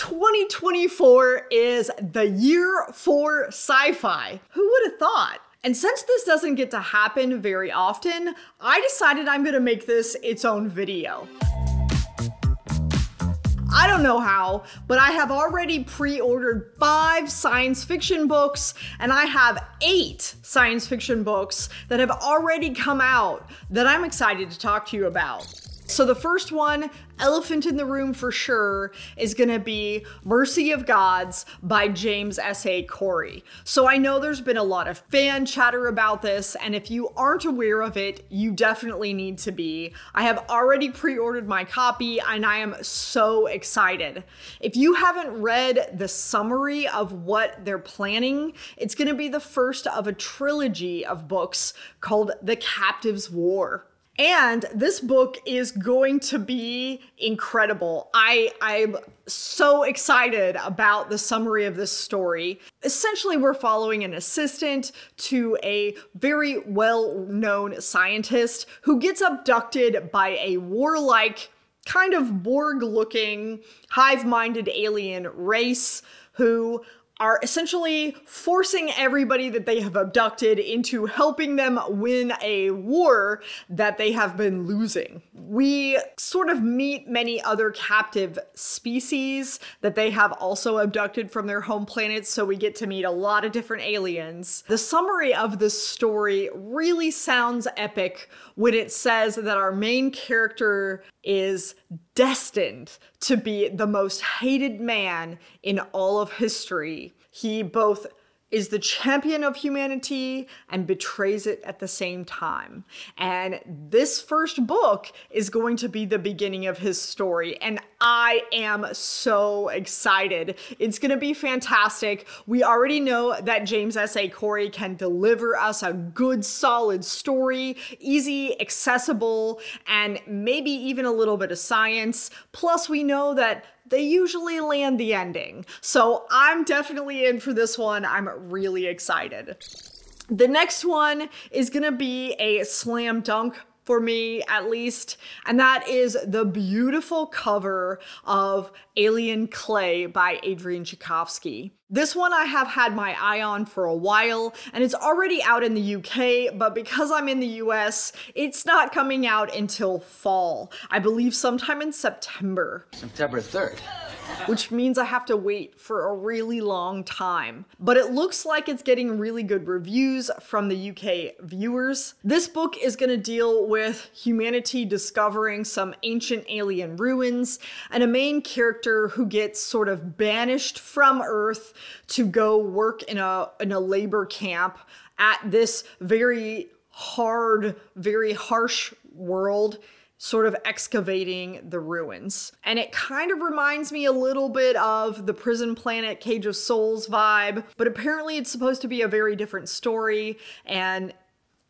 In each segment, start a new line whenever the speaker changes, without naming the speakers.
2024 is the year for sci-fi. Who would have thought? And since this doesn't get to happen very often, I decided I'm gonna make this its own video. I don't know how, but I have already pre-ordered 5 science fiction books, and I have 8 science fiction books that have already come out that I'm excited to talk to you about. So the first one, elephant in the room for sure, is gonna be Mercy of Gods by James S.A. Corey. So I know there's been a lot of fan chatter about this, and if you aren't aware of it, you definitely need to be. I have already pre-ordered my copy, and I am so excited. If you haven't read the summary of what they're planning, it's gonna be the first of a trilogy of books called The Captive's War. And this book is going to be incredible. I'm so excited about the summary of this story. Essentially, we're following an assistant to a very well-known scientist who gets abducted by a warlike, kind of Borg-looking, hive-minded alien race who are essentially forcing everybody that they have abducted into helping them win a war that they have been losing. We sort of meet many other captive species that they have also abducted from their home planets, so we get to meet a lot of different aliens. The summary of this story really sounds epic when it says that our main character is destined to be the most hated man in all of history. He both is the champion of humanity and betrays it at the same time. And this first book is going to be the beginning of his story, and I am so excited. It's gonna be fantastic. We already know that James S.A. Corey can deliver us a good, solid story, easy, accessible, and maybe even a little bit of science. Plus, we know that they usually land the ending. So I'm definitely in for this one. I'm really excited. The next one is gonna be a slam dunk for me, at least, and that is the beautiful cover of Alien Clay by Adrian Tchaikovsky. This one I have had my eye on for a while, and it's already out in the UK, but because I'm in the US, it's not coming out until fall. I believe sometime in September.
September 3rd.
Which means I have to wait for a really long time. But it looks like it's getting really good reviews from the UK viewers. This book is gonna deal with humanity discovering some ancient alien ruins, and a main character who gets sort of banished from Earth to go work in a labor camp at this very hard, very harsh world, sort of excavating the ruins. And it kind of reminds me a little bit of the Prison Planet Cage of Souls vibe, but apparently it's supposed to be a very different story, and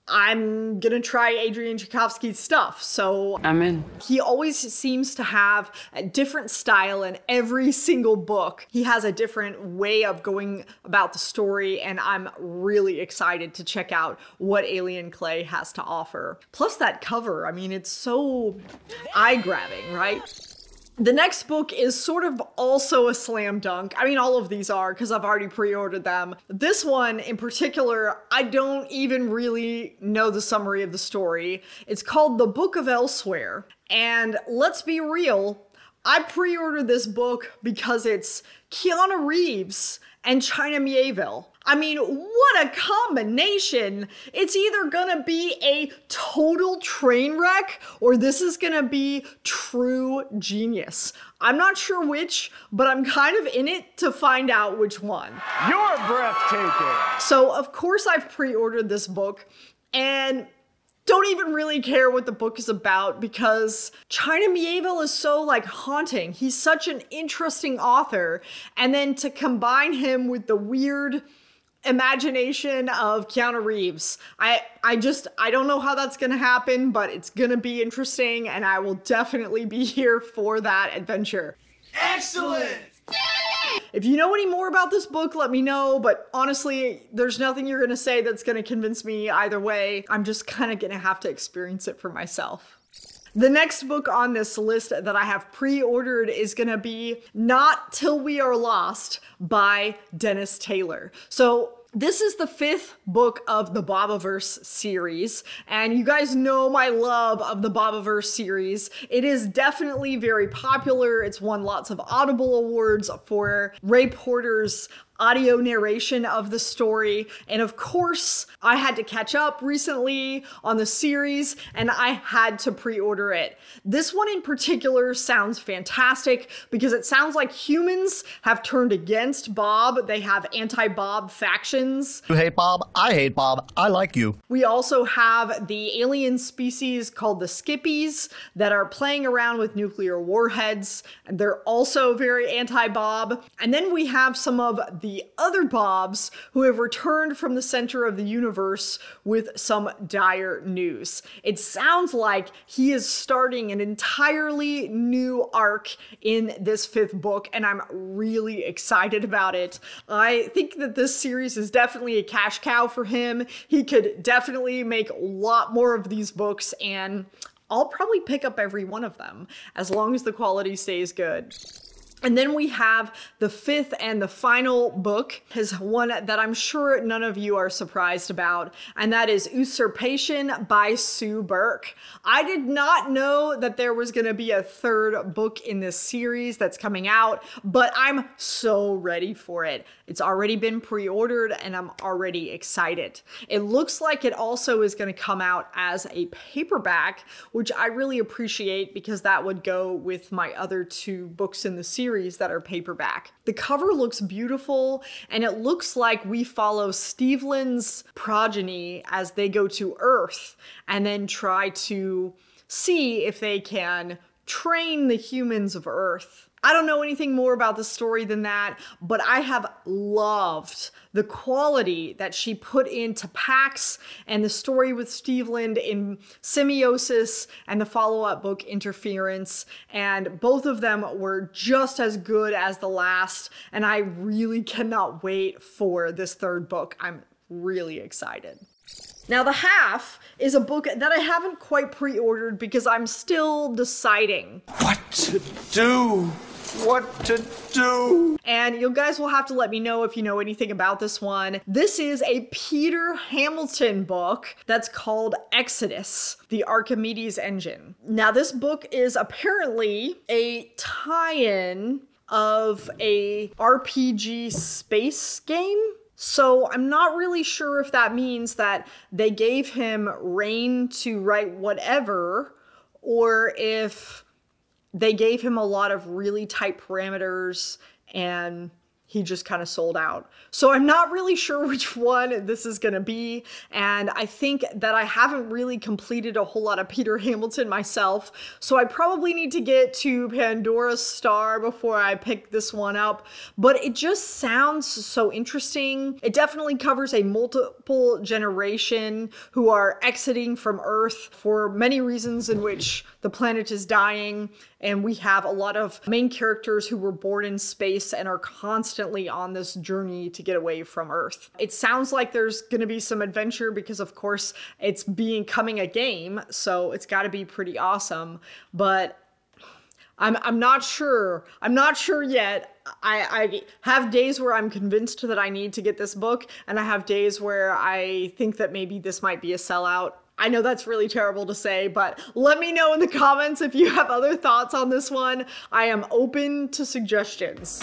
I'm gonna try Adrian Tchaikovsky's stuff, so
I'm in.
He always seems to have a different style in every single book. He has a different way of going about the story, and I'm really excited to check out what Alien Clay has to offer. Plus that cover, I mean, it's so eye-grabbing, right? The next book is sort of also a slam dunk. I mean, all of these are because I've already pre-ordered them. This one in particular, I don't even really know the summary of the story. It's called The Book of Elsewhere. And let's be real, I pre-ordered this book because it's Keanu Reeves and China Miéville. I mean, what a combination. It's either gonna be a total train wreck or this is gonna be true genius. I'm not sure which, but I'm kind of in it to find out which one.
You're breathtaking.
So of course I've pre-ordered this book and don't even really care what the book is about because China Miéville is so like haunting. He's such an interesting author. And then to combine him with the weird imagination of Keanu Reeves, I don't know how that's gonna happen, but it's gonna be interesting and I will definitely be here for that adventure.
Excellent!
If you know any more about this book, let me know, but honestly, there's nothing you're gonna say that's gonna convince me either way. I'm just kind of gonna have to experience it for myself. The next book on this list that I have pre-ordered is going to be Not Till We Are Lost by Dennis Taylor. So this is the 5th book of the Bobiverse series, and you guys know my love of the Bobiverse series. It is definitely very popular. It's won lots of Audible awards for Ray Porter's audio narration of the story. And of course, I had to catch up recently on the series and I had to pre-order it. This one in particular sounds fantastic because it sounds like humans have turned against Bob. They have anti-Bob factions.
You hate Bob? I hate Bob. I like you.
We also have the alien species called the Skippies that are playing around with nuclear warheads. And they're also very anti-Bob. And then we have some of the other Bobs who have returned from the center of the universe with some dire news. It sounds like he is starting an entirely new arc in this 5th book, and I'm really excited about it. I think that this series is definitely a cash cow for him. He could definitely make a lot more of these books, and I'll probably pick up every one of them as long as the quality stays good. And then we have the 5th and the final book, is one that I'm sure none of you are surprised about, and that is Usurpation by Sue Burke. I did not know that there was going to be a 3rd book in this series that's coming out, but I'm so ready for it. It's already been pre-ordered and I'm already excited. It looks like it also is going to come out as a paperback, which I really appreciate because that would go with my other 2 books in the series that are paperback. The cover looks beautiful and it looks like we follow Steveland's progeny as they go to Earth and then try to see if they can train the humans of Earth. I don't know anything more about the story than that, but I have loved the quality that she put into Pax and the story with Steveland in Semiosis and the follow-up book Interference, and both of them were just as good as the last, and I really cannot wait for this 3rd book. I'm really excited. Now, The Half is a book that I haven't quite pre-ordered because I'm still deciding
What to do? What to do?
And you guys will have to let me know if you know anything about this one. This is a Peter Hamilton book that's called Exodus, the Archimedes Engine. Now, this book is apparently a tie-in of a RPG space game. So I'm not really sure if that means that they gave him reign to write whatever, or if they gave him a lot of really tight parameters and he just kind of sold out. So I'm not really sure which one this is going to be. And I think that I haven't really completed a whole lot of Peter Hamilton myself. So I probably need to get to Pandora's Star before I pick this one up. But it just sounds so interesting. It definitely covers a multiple generation who are exiting from Earth for many reasons in which the planet is dying. And we have a lot of main characters who were born in space and are constantly on this journey to get away from Earth. It sounds like there's going to be some adventure because, of course, it's becoming a game, so it's got to be pretty awesome. But I'm not sure. I'm not sure yet. I have days where I'm convinced that I need to get this book, and I have days where I think that maybe this might be a sellout. I know that's really terrible to say, but let me know in the comments if you have other thoughts on this one. I am open to suggestions.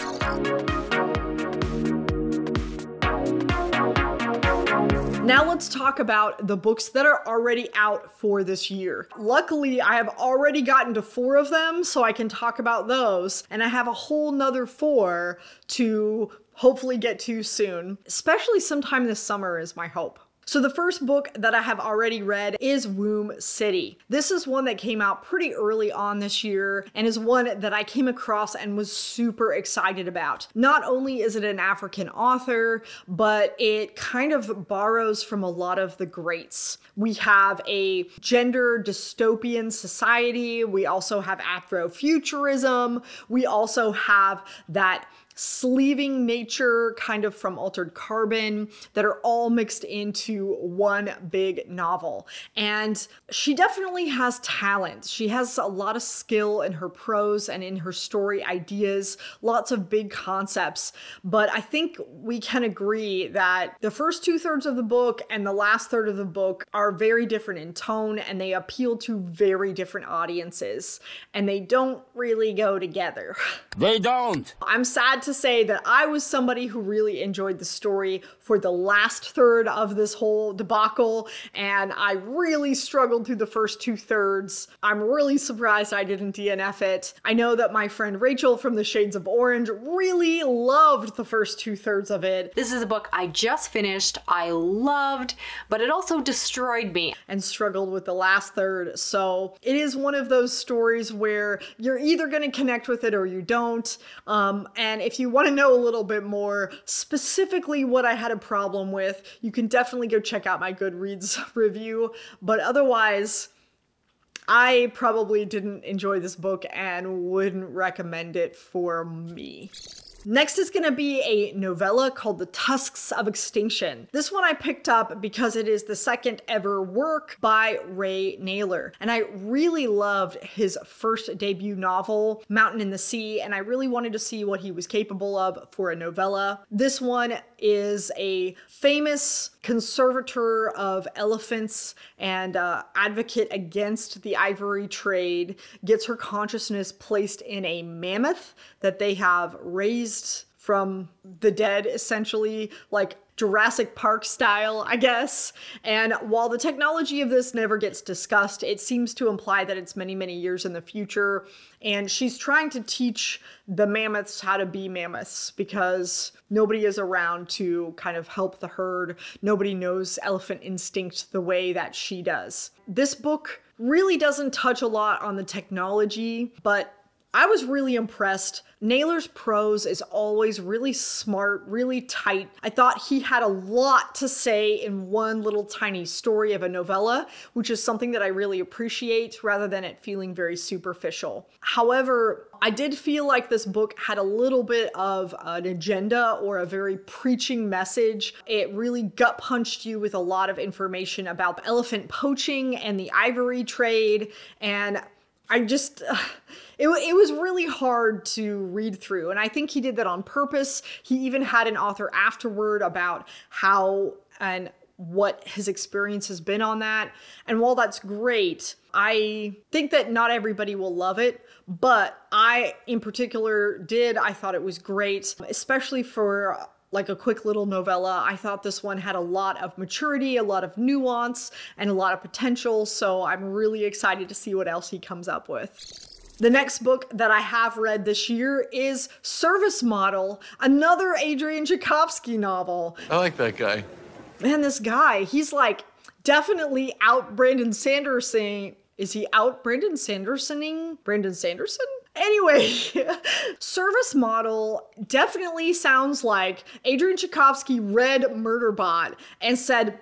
Now let's talk about the books that are already out for this year. Luckily, I have already gotten to 4 of them, so I can talk about those, and I have a whole nother 4 to hopefully get to soon, especially sometime this summer is my hope. So the first book that I have already read is Womb City. This is one that came out pretty early on this year and is one that I came across and was super excited about. Not only is it an African author, but it kind of borrows from a lot of the greats. We have a gender dystopian society. We also have Afrofuturism. We also have that sleeving nature, kind of from Altered Carbon, that are all mixed into one big novel. And she definitely has talent. She has a lot of skill in her prose and in her story ideas, lots of big concepts. But I think we can agree that the first 2/3 of the book and the last third of the book are very different in tone, and they appeal to very different audiences, and they don't really go together.
They don't.
I'm sad to say that I was somebody who really enjoyed the story for the last third of this whole debacle, and I really struggled through the first 2/3. I'm really surprised I didn't DNF it. I know that my friend Rachel from the Shades of Orange really loved the first 2/3 of it.
This is a book I just finished, I loved, but it also destroyed me.
And struggled with the last third. So it is one of those stories where you're either going to connect with it or you don't. And if you want to know a little bit more specifically what I had a problem with, you can definitely go check out my Goodreads review. But otherwise, I probably didn't enjoy this book and wouldn't recommend it for me. Next is going to be a novella called The Tusks of Extinction. This one I picked up because it is the second ever work by Ray Naylor. And I really loved his first debut novel, Mountain in the Sea, and I really wanted to see what he was capable of for a novella. This one is a famous conservator of elephants and advocate against the ivory trade, gets her consciousness placed in a mammoth that they have raised from the dead, essentially, like Jurassic Park style, I guess. And while the technology of this never gets discussed, it seems to imply that it's many, many years in the future. And she's trying to teach the mammoths how to be mammoths because nobody is around to kind of help the herd. Nobody knows elephant instinct the way that she does. This book really doesn't touch a lot on the technology, but I was really impressed. Naylor's prose is always really smart, really tight. I thought he had a lot to say in one little tiny story of a novella, which is something that I really appreciate rather than it feeling very superficial. However, I did feel like this book had a little bit of an agenda or a very preaching message. It really gut punched you with a lot of information about elephant poaching and the ivory trade, and I just, it was really hard to read through, and I think he did that on purpose. He even had an author afterward about how and what his experience has been on that. And while that's great, I think that not everybody will love it, but I, in particular, did. I thought it was great, especially for like a quick little novella. I thought this one had a lot of maturity, a lot of nuance, and a lot of potential, so I'm really excited to see what else he comes up with. The next book that I have read this year is Service Model, another Adrian Tchaikovsky novel.
I like that guy.
Man, this guy, he's like definitely out Brandon Sanderson. Is he out Brandon Sandersoning Brandon Sanderson? Anyway, Service Model definitely sounds like Adrian Tchaikovsky read Murderbot and said,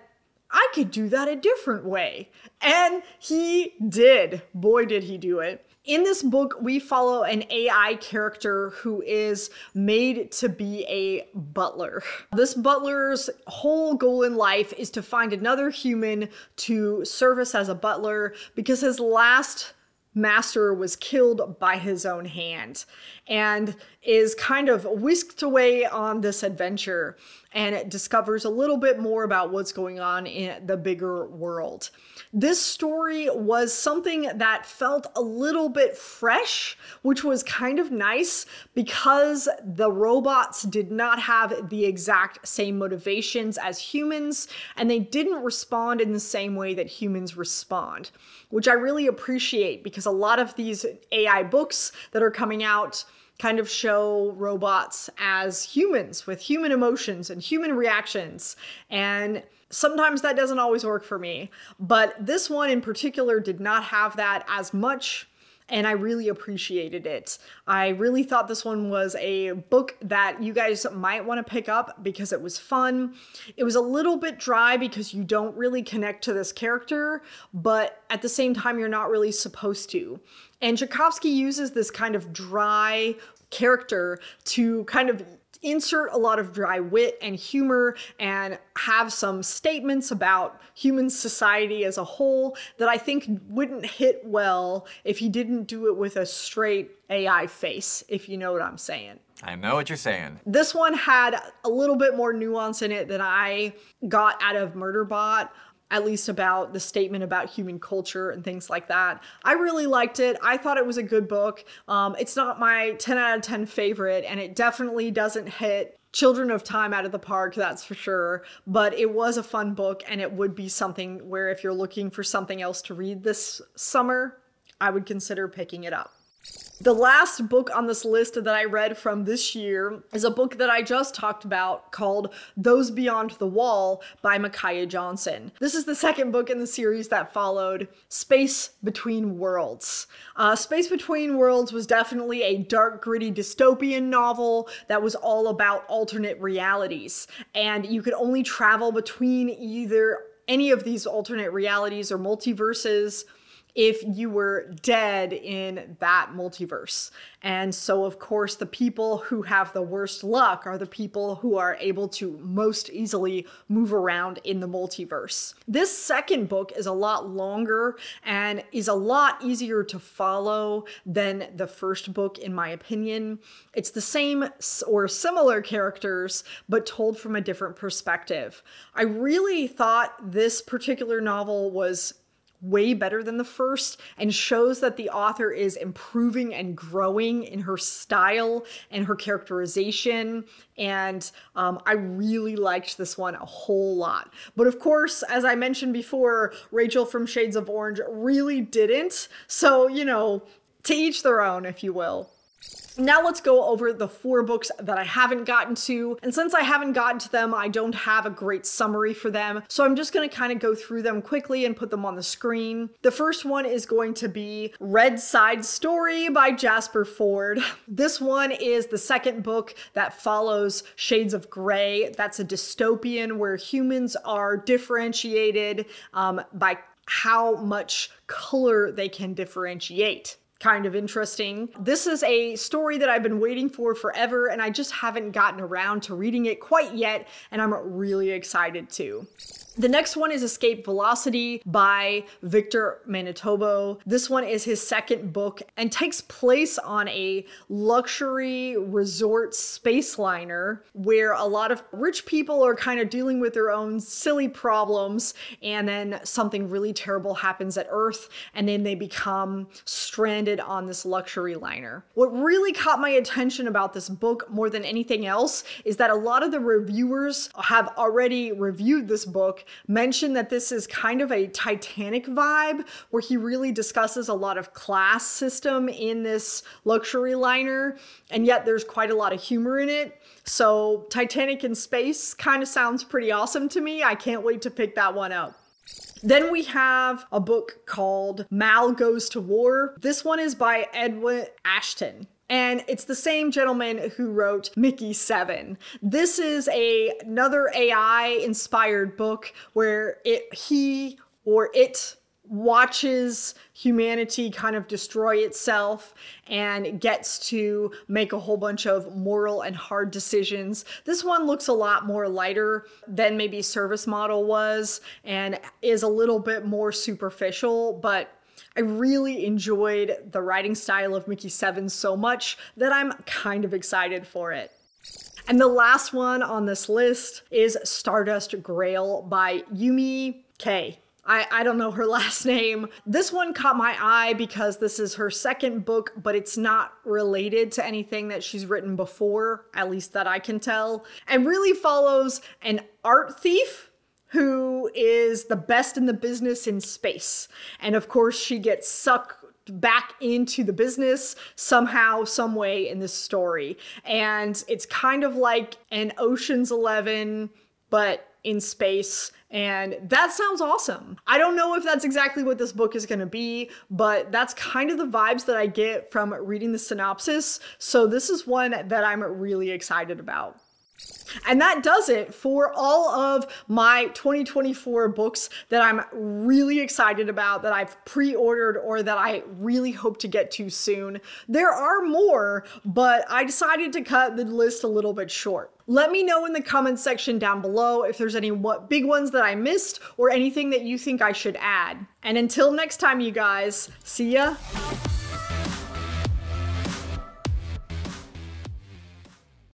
I could do that a different way. And he did. Boy, did he do it. In this book, we follow an AI character who is made to be a butler. This butler's whole goal in life is to find another human to service as a butler because his last master was killed by his own hand, and is kind of whisked away on this adventure, and it discovers a little bit more about what's going on in the bigger world. This story was something that felt a little bit fresh, which was kind of nice because the robots did not have the exact same motivations as humans, and they didn't respond in the same way that humans respond, which I really appreciate because a lot of these AI books that are coming out kind of show robots as humans with human emotions and human reactions, and sometimes that doesn't always work for me. But this one in particular did not have that as much, and I really appreciated it. I really thought this one was a book that you guys might want to pick up because it was fun. It was a little bit dry because you don't really connect to this character, but at the same time, you're not really supposed to. And Tchaikovsky uses this kind of dry character to kind of insert a lot of dry wit and humor and have some statements about human society as a whole that I think wouldn't hit well if he didn't do it with a straight AI face, if you know what I'm saying.
I know what you're saying.
This one had a little bit more nuance in it than I got out of Murderbot, at least about the statement about human culture and things like that. I really liked it. I thought it was a good book. It's not my 10 out of 10 favorite, and it definitely doesn't hit Children of Time out of the park, that's for sure. But it was a fun book, and it would be something where if you're looking for something else to read this summer, I would consider picking it up. The last book on this list that I read from this year is a book that I just talked about called Those Beyond the Wall by Micaiah Johnson. This is the second book in the series that followed Space Between Worlds. Space Between Worlds was definitely a dark, gritty dystopian novel that was all about alternate realities. And you could only travel between either any of these alternate realities or multiverses if you were dead in that multiverse. And so, of course, the people who have the worst luck are the people who are able to most easily move around in the multiverse. This second book is a lot longer and is a lot easier to follow than the first book, in my opinion. It's the same or similar characters, but told from a different perspective. I really thought this particular novel was way better than the first and shows that the author is improving and growing in her style and her characterization. And I really liked this one a whole lot. But of course, as I mentioned before, Rachel from Shades of Orange really didn't. So, you know, to each their own, if you will. Now let's go over the 4 books that I haven't gotten to. And since I haven't gotten to them, I don't have a great summary for them. So I'm just going to kind of go through them quickly and put them on the screen. The first one is going to be Red Side Story by Jasper Fforde. This one is the second book that follows Shades of Grey. That's a dystopian where humans are differentiated by how much color they can differentiate. Kind of interesting. This is a story that I've been waiting for forever, and I just haven't gotten around to reading it quite yet, and I'm really excited to. The next one is Escape Velocity by Victor Manitobo. This one is his second book and takes place on a luxury resort space liner where a lot of rich people are kind of dealing with their own silly problems, and then something really terrible happens at Earth, and then they become stranded on this luxury liner. What really caught my attention about this book more than anything else is that a lot of the reviewers have already reviewed this book, mentioned that this is kind of a Titanic vibe, where he really discusses a lot of class system in this luxury liner, and yet there's quite a lot of humor in it. So Titanic in space kind of sounds pretty awesome to me. I can't wait to pick that one up. Then we have a book called Mal Goes to War. This one is by Edwin Ashton. And it's the same gentleman who wrote Mickey 7. This is another AI-inspired book where he watches humanity kind of destroy itself and gets to make a whole bunch of moral and hard decisions. This one looks a lot more lighter than maybe Service Model was and is a little bit more superficial, but I really enjoyed the writing style of Mickey 7 so much that I'm kind of excited for it. And the last one on this list is Stardust Grail by Yumi K. I don't know her last name. This one caught my eye because this is her second book, but it's not related to anything that she's written before, at least that I can tell, and really follows an art thief who is the best in the business in space. And of course, she gets sucked back into the business somehow, some way in this story. And it's kind of like an Ocean's 11, but in space, and that sounds awesome. I don't know if that's exactly what this book is going to be, but that's kind of the vibes that I get from reading the synopsis, so this is one that I'm really excited about. And that does it for all of my 2024 books that I'm really excited about, that I've pre-ordered or that I really hope to get to soon. There are more, but I decided to cut the list a little bit short. Let me know in the comments section down below if there's any big ones that I missed or anything that you think I should add. And until next time, you guys, see ya.